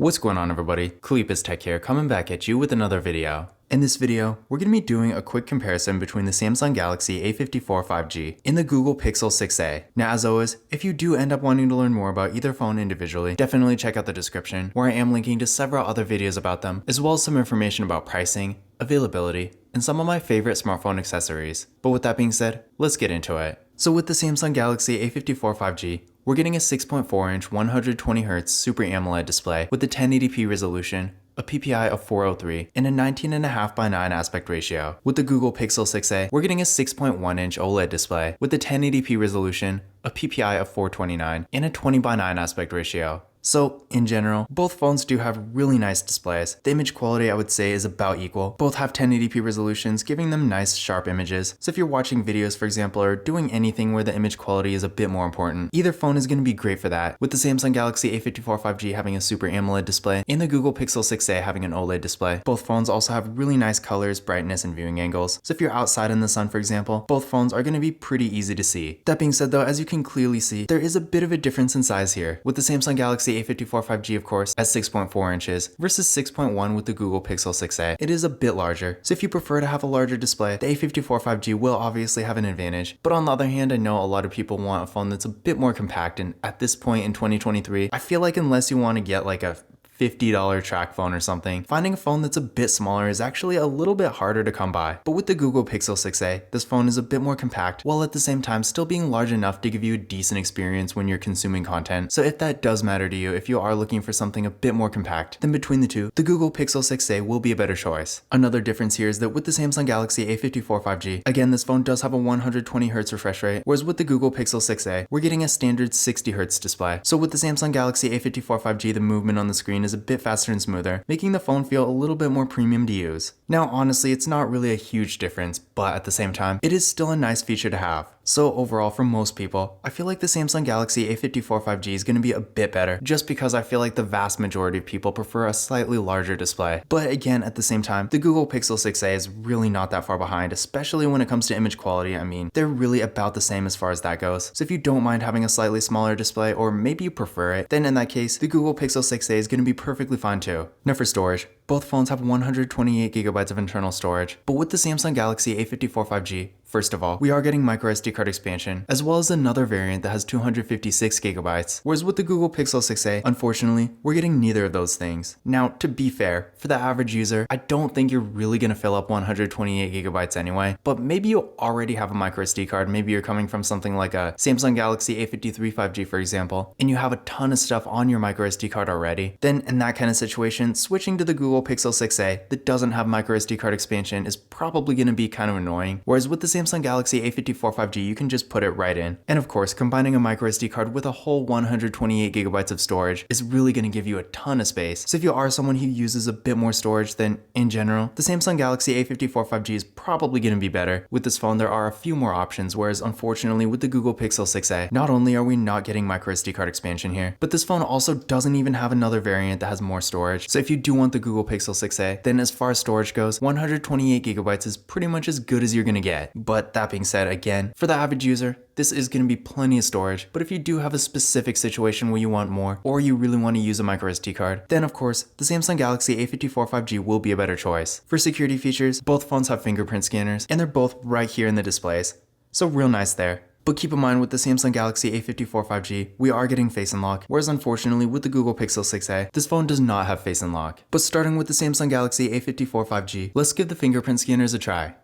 What's going on, everybody? Cleepus Tech here, coming back at you with another video. In this video, we're going to be doing a quick comparison between the Samsung Galaxy A54 5G and the Google Pixel 6a. Now, as always, if you do end up wanting to learn more about either phone individually, definitely check out the description, where I am linking to several other videos about them, as well as some information about pricing, availability, and some of my favorite smartphone accessories. But with that being said, let's get into it. So with the Samsung Galaxy A54 5G, we're getting a 6.4-inch 120Hz Super AMOLED display with a 1080p resolution, a PPI of 403, and a 19.5 by 9 aspect ratio. With the Google Pixel 6a, we're getting a 6.1-inch OLED display with a 1080p resolution, a PPI of 429, and a 20 by 9 aspect ratio. So, in general, both phones do have really nice displays. The image quality, I would say, is about equal. Both have 1080p resolutions, giving them nice, sharp images. So if you're watching videos, for example, or doing anything where the image quality is a bit more important, either phone is going to be great for that. With the Samsung Galaxy A54 5G having a Super AMOLED display, and the Google Pixel 6a having an OLED display. Both phones also have really nice colors, brightness, and viewing angles. So if you're outside in the sun, for example, both phones are going to be pretty easy to see. That being said though, as you can clearly see, there is a bit of a difference in size here. With the Samsung Galaxy A54 5G, of course, at 6.4 inches versus 6.1 with the Google Pixel 6a. It is a bit larger, so if you prefer to have a larger display, the A54 5G will obviously have an advantage. But on the other hand, I know a lot of people want a phone that's a bit more compact, and at this point in 2023, I feel like unless you want to get like a $50 track phone or something, finding a phone that's a bit smaller is actually a little bit harder to come by. But with the Google Pixel 6a, this phone is a bit more compact, while at the same time still being large enough to give you a decent experience when you're consuming content. So if that does matter to you, if you are looking for something a bit more compact, then between the two, the Google Pixel 6a will be a better choice. Another difference here is that with the Samsung Galaxy A54 5G, again, this phone does have a 120Hz refresh rate, whereas with the Google Pixel 6a, we're getting a standard 60Hz display. So with the Samsung Galaxy A54 5G, the movement on the screen is a bit faster and smoother, making the phone feel a little bit more premium to use. Now, honestly, it's not really a huge difference, but at the same time, it is still a nice feature to have. So overall, for most people, I feel like the Samsung Galaxy A54 5G is going to be a bit better, just because I feel like the vast majority of people prefer a slightly larger display. But again, at the same time, the Google Pixel 6a is really not that far behind, especially when it comes to image quality. I mean, they're really about the same as far as that goes. So if you don't mind having a slightly smaller display, or maybe you prefer it, then in that case, the Google Pixel 6a is going to be perfectly fine too. Now for storage, both phones have 128GB of internal storage, but with the Samsung Galaxy A54 5G, first of all, we are getting microSD card expansion, as well as another variant that has 256GB, whereas with the Google Pixel 6a, unfortunately, we're getting neither of those things. Now, to be fair, for the average user, I don't think you're really going to fill up 128GB anyway, but maybe you already have a microSD card, maybe you're coming from something like a Samsung Galaxy A53 5G, for example, and you have a ton of stuff on your microSD card already. Then in that kind of situation, switching to the Google Pixel 6a that doesn't have microSD card expansion is probably going to be kind of annoying, whereas with the Samsung Galaxy A54 5G, you can just put it right in. And of course, combining a microSD card with a whole 128GB of storage is really going to give you a ton of space. So if you are someone who uses a bit more storage, then in general, the Samsung Galaxy A54 5G is probably going to be better. With this phone, there are a few more options, whereas unfortunately with the Google Pixel 6a, not only are we not getting microSD card expansion here, but this phone also doesn't even have another variant that has more storage. So if you do want the Google Pixel 6a, then as far as storage goes, 128GB is pretty much as good as you're going to get. But that being said, again, for the average user, this is going to be plenty of storage. But if you do have a specific situation where you want more, or you really want to use a microSD card, then of course, the Samsung Galaxy A54 5G will be a better choice. For security features, both phones have fingerprint scanners, and they're both right here in the displays. So real nice there. But keep in mind, with the Samsung Galaxy A54 5G, we are getting Face Unlock, whereas unfortunately with the Google Pixel 6a, this phone does not have Face Unlock. But starting with the Samsung Galaxy A54 5G, let's give the fingerprint scanners a try.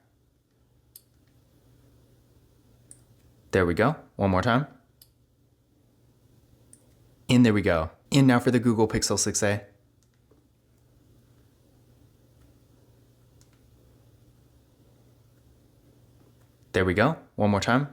There we go. One more time. And there we go. And now for the Google Pixel 6a. There we go. One more time.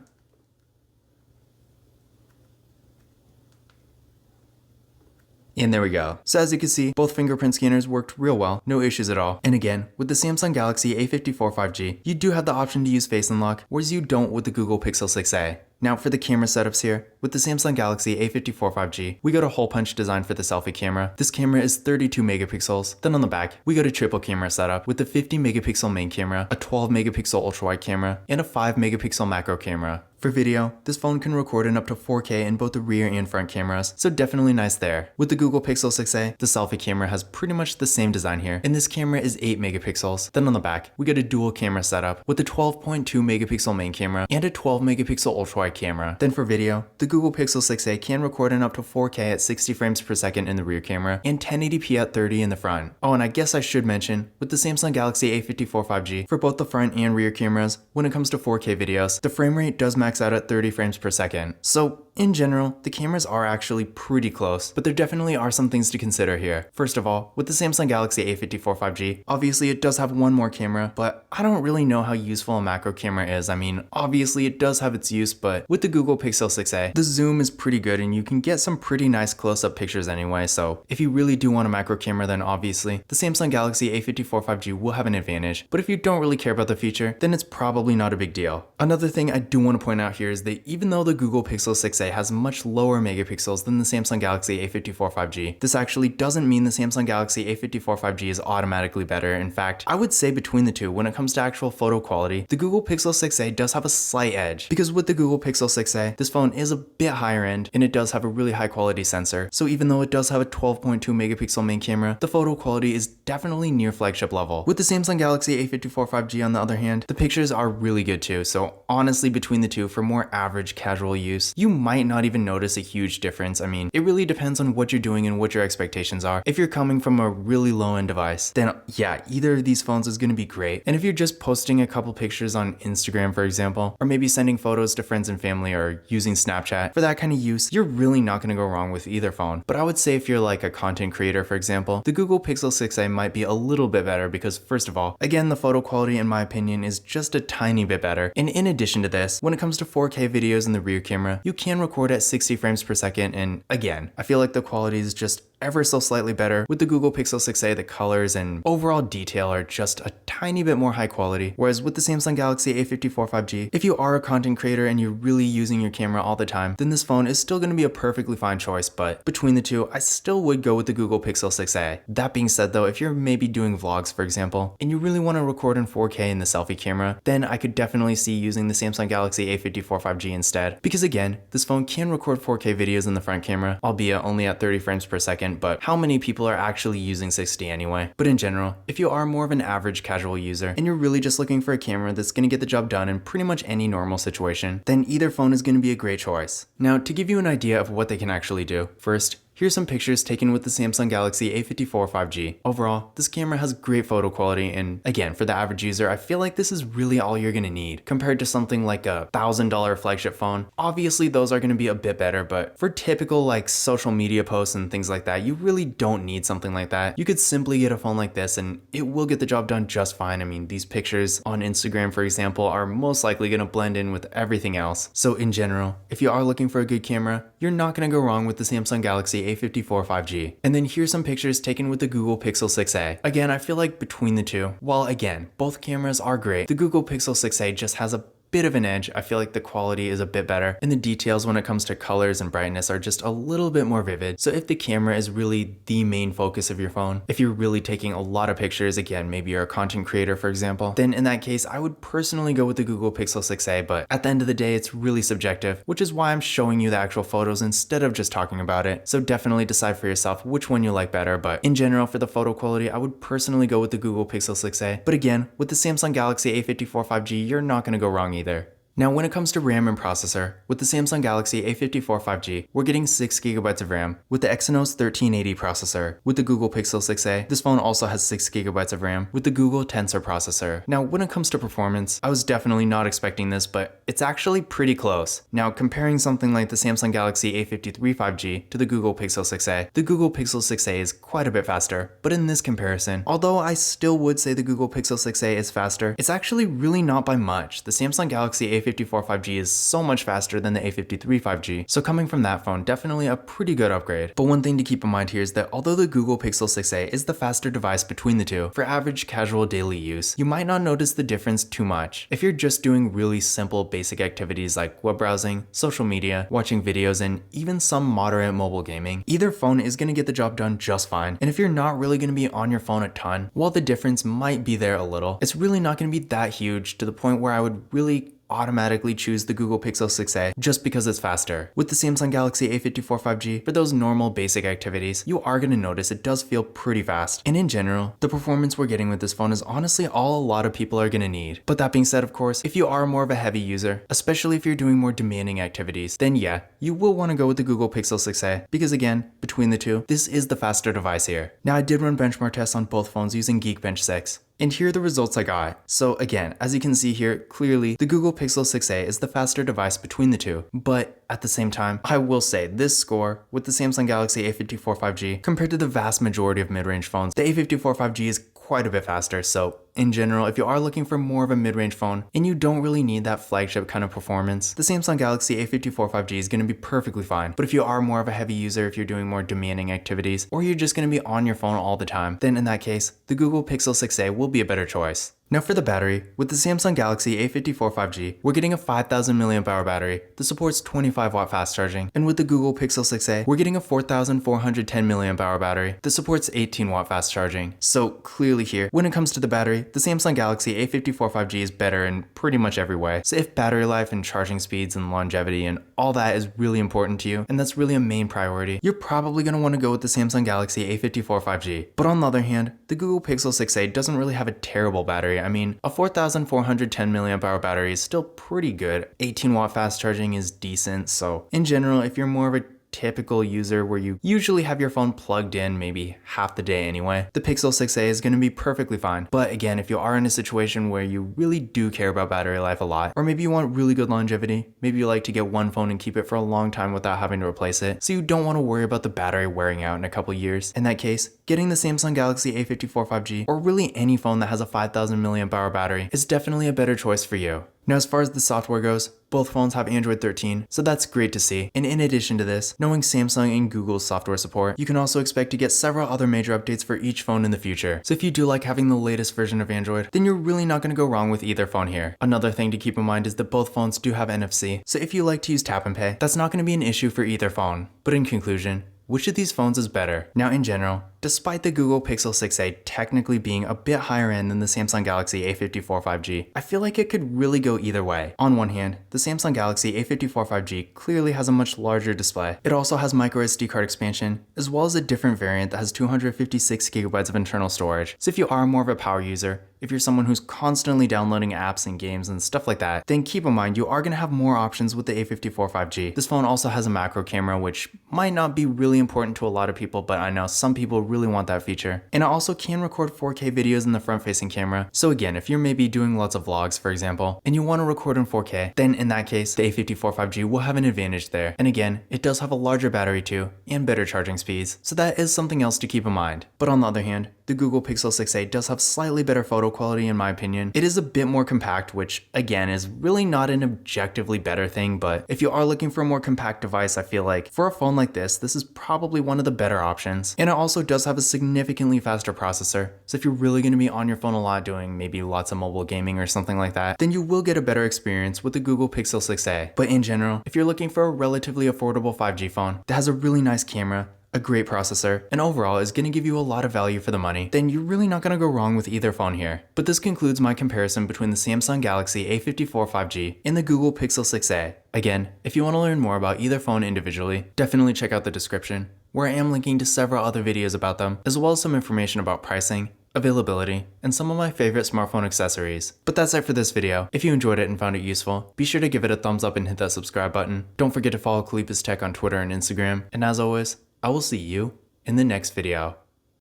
And there we go. So as you can see, both fingerprint scanners worked real well, no issues at all. And again, with the Samsung Galaxy A54 5G, you do have the option to use Face Unlock, whereas you don't with the Google Pixel 6a. Now for the camera setups here, with the Samsung Galaxy A54 5G, we got a hole punch design for the selfie camera. This camera is 32 megapixels. Then on the back, we got a triple camera setup with a 50 megapixel main camera, a 12 megapixel ultra wide camera, and a 5 megapixel macro camera. For video, this phone can record in up to 4K in both the rear and front cameras, so definitely nice there. With the Google Pixel 6a, the selfie camera has pretty much the same design here, and this camera is 8 megapixels. Then on the back, we get a dual camera setup with a 12.2 megapixel main camera and a 12 megapixel ultra-wide camera. Then for video, the Google Pixel 6a can record in up to 4K at 60 frames per second in the rear camera and 1080p at 30 in the front. Oh, and I guess I should mention, with the Samsung Galaxy A54 5G, for both the front and rear cameras, when it comes to 4K videos, the frame rate does max out at 30 frames per second. So in general, the cameras are actually pretty close, but there definitely are some things to consider here. First of all, with the Samsung Galaxy A54 5G, obviously it does have one more camera, but I don't really know how useful a macro camera is. I mean, obviously it does have its use, but with the Google Pixel 6a, the zoom is pretty good and you can get some pretty nice close-up pictures anyway, so if you really do want a macro camera, then obviously the Samsung Galaxy A54 5G will have an advantage, but if you don't really care about the feature, then it's probably not a big deal. Another thing I do want to point out here is that even though the Google Pixel 6a has much lower megapixels than the Samsung Galaxy A54 5G, this actually doesn't mean the Samsung Galaxy A54 5G is automatically better. In fact, I would say between the two, when it comes to actual photo quality, the Google Pixel 6a does have a slight edge, because with the Google Pixel 6a, this phone is a bit higher end and it does have a really high quality sensor. So even though it does have a 12.2 megapixel main camera, the photo quality is definitely near flagship level. With the Samsung Galaxy A54 5G on the other hand, the pictures are really good too. So honestly, between the two, for more average casual use, you might not even notice a huge difference. I mean, it really depends on what you're doing and what your expectations are. If you're coming from a really low-end device, then yeah, either of these phones is going to be great. And if you're just posting a couple pictures on Instagram, for example, or maybe sending photos to friends and family or using Snapchat, for that kind of use, you're really not going to go wrong with either phone. But I would say if you're like a content creator, for example, the Google Pixel 6a might be a little bit better because first of all, again, the photo quality in my opinion is just a tiny bit better. And in addition to this, when it comes to 4K videos in the rear camera, you can record at 60 frames per second, and again, I feel like the quality is just ever so slightly better. With the Google Pixel 6a, the colors and overall detail are just a tiny bit more high quality, whereas with the Samsung Galaxy A54 5G, if you are a content creator and you're really using your camera all the time, then this phone is still going to be a perfectly fine choice, but between the two, I still would go with the Google Pixel 6a. That being said though, if you're maybe doing vlogs, for example, and you really want to record in 4K in the selfie camera, then I could definitely see using the Samsung Galaxy A54 5G instead, because again, this phone can record 4K videos in the front camera, albeit only at 30 frames per second, but how many people are actually using 60 anyway? But in general, if you are more of an average casual user and you're really just looking for a camera that's going to get the job done in pretty much any normal situation, then either phone is going to be a great choice. Now, to give you an idea of what they can actually do, first, here's some pictures taken with the Samsung Galaxy A54 5G. Overall, this camera has great photo quality, and again, for the average user, I feel like this is really all you're gonna need compared to something like a $1,000 flagship phone. Obviously, those are gonna be a bit better, but for typical like social media posts and things like that, you really don't need something like that. You could simply get a phone like this and it will get the job done just fine. I mean, these pictures on Instagram, for example, are most likely gonna blend in with everything else. So in general, if you are looking for a good camera, you're not gonna go wrong with the Samsung Galaxy A54 5G. And then here's some pictures taken with the Google Pixel 6a. Again, I feel like between the two, while again, both cameras are great, the Google Pixel 6a just has a bit of an edge. I feel like the quality is a bit better and the details when it comes to colors and brightness are just a little bit more vivid. So if the camera is really the main focus of your phone, if you're really taking a lot of pictures, again, maybe you're a content creator, for example, then in that case, I would personally go with the Google Pixel 6a, but at the end of the day, it's really subjective, which is why I'm showing you the actual photos instead of just talking about it. So definitely decide for yourself which one you like better, but in general, for the photo quality, I would personally go with the Google Pixel 6a. But again, with the Samsung Galaxy A54 5G, you're not going to go wrong either. Now, when it comes to RAM and processor, with the Samsung Galaxy A54 5G, we're getting 6GB of RAM with the Exynos 1380 processor. With the Google Pixel 6a, this phone also has 6GB of RAM with the Google Tensor processor. Now, when it comes to performance, I was definitely not expecting this, but it's actually pretty close. Now, comparing something like the Samsung Galaxy A53 5G to the Google Pixel 6a, the Google Pixel 6a is quite a bit faster. But in this comparison, although I still would say the Google Pixel 6a is faster, it's actually really not by much. The Samsung Galaxy A54 5G is so much faster than the A53 5G, so coming from that phone, definitely a pretty good upgrade. But one thing to keep in mind here is that although the Google Pixel 6a is the faster device between the two, for average casual daily use, you might not notice the difference too much. If you're just doing really simple basic activities like web browsing, social media, watching videos, and even some moderate mobile gaming, either phone is going to get the job done just fine. And if you're not really going to be on your phone a ton, while the difference might be there a little, it's really not going to be that huge to the point where I would really automatically choose the Google Pixel 6a just because it's faster. With the Samsung Galaxy A54 5G, for those normal basic activities, you are going to notice it does feel pretty fast. And in general, the performance we're getting with this phone is honestly all a lot of people are going to need. But that being said, of course, if you are more of a heavy user, especially if you're doing more demanding activities, then yeah, you will want to go with the Google Pixel 6a because again, between the two, this is the faster device here. Now I did run benchmark tests on both phones using Geekbench 6. And here are the results I got. So again, as you can see here, clearly the Google Pixel 6a is the faster device between the two. But at the same time, I will say this score with the Samsung Galaxy A54 5G compared to the vast majority of mid-range phones, the A54 5G is quite a bit faster. So in general, if you are looking for more of a mid-range phone and you don't really need that flagship kind of performance, the Samsung Galaxy A54 5G is going to be perfectly fine. But if you are more of a heavy user, if you're doing more demanding activities, or you're just going to be on your phone all the time, then in that case, the Google Pixel 6a will be a better choice. Now for the battery, with the Samsung Galaxy A54 5G, we're getting a 5000 mAh battery that supports 25 watt fast charging, and with the Google Pixel 6a, we're getting a 4410 mAh battery that supports 18 watt fast charging. So clearly here, when it comes to the battery, the Samsung Galaxy A54 5G is better in pretty much every way. So if battery life and charging speeds and longevity and all that is really important to you, and that's really a main priority, you're probably going to want to go with the Samsung Galaxy A54 5G. But on the other hand, the Google Pixel 6a doesn't really have a terrible battery. I mean, a 4410 mAh battery is still pretty good. 18 watt fast charging is decent. So in general, if you're more of a typical user where you usually have your phone plugged in maybe half the day anyway, the Pixel 6a is going to be perfectly fine. But again, if you are in a situation where you really do care about battery life a lot, or maybe you want really good longevity, maybe you like to get one phone and keep it for a long time without having to replace it, so you don't want to worry about the battery wearing out in a couple years, in that case, getting the Samsung Galaxy A54 5G, or really any phone that has a 5000 mAh battery, is definitely a better choice for you. Now, as far as the software goes, both phones have Android 13, so that's great to see. And in addition to this, knowing Samsung and Google's software support, you can also expect to get several other major updates for each phone in the future. So if you do like having the latest version of Android, then you're really not going to go wrong with either phone here. Another thing to keep in mind is that both phones do have NFC, so if you like to use tap and pay, that's not going to be an issue for either phone. But in conclusion, which of these phones is better? Now in general, despite the Google Pixel 6a technically being a bit higher end than the Samsung Galaxy A54 5G, I feel like it could really go either way. On one hand, the Samsung Galaxy A54 5G clearly has a much larger display. It also has microSD card expansion, as well as a different variant that has 256 gigabytes of internal storage. So if you are more of a power user, if you're someone who's constantly downloading apps and games and stuff like that, then keep in mind you are going to have more options with the A54 5G. This phone also has a macro camera, which might not be really important to a lot of people, but I know some people really want that feature. And it also can record 4K videos in the front-facing camera. So again, if you're maybe doing lots of vlogs, for example, and you want to record in 4K, then in that case, the A54 5G will have an advantage there. And again, it does have a larger battery too, and better charging speeds. So that is something else to keep in mind. But on the other hand, the Google Pixel 6a does have slightly better photo quality in my opinion. It is a bit more compact, which again is really not an objectively better thing, but if you are looking for a more compact device, I feel like for a phone like this is probably one of the better options. And it also does have a significantly faster processor, so if you're really going to be on your phone a lot doing maybe lots of mobile gaming or something like that, then you will get a better experience with the Google Pixel 6a. But in general, if you're looking for a relatively affordable 5G phone that has a really nice camera, a great processor, and overall is going to give you a lot of value for the money, then you're really not going to go wrong with either phone here. But this concludes my comparison between the Samsung Galaxy A54 5G and the Google Pixel 6a. Again, if you want to learn more about either phone individually, definitely check out the description, where I am linking to several other videos about them, as well as some information about pricing, availability, and some of my favorite smartphone accessories. But that's it for this video. If you enjoyed it and found it useful, be sure to give it a thumbs up and hit that subscribe button. Don't forget to follow Kalipis Tech on Twitter and Instagram, and as always, I will see you in the next video.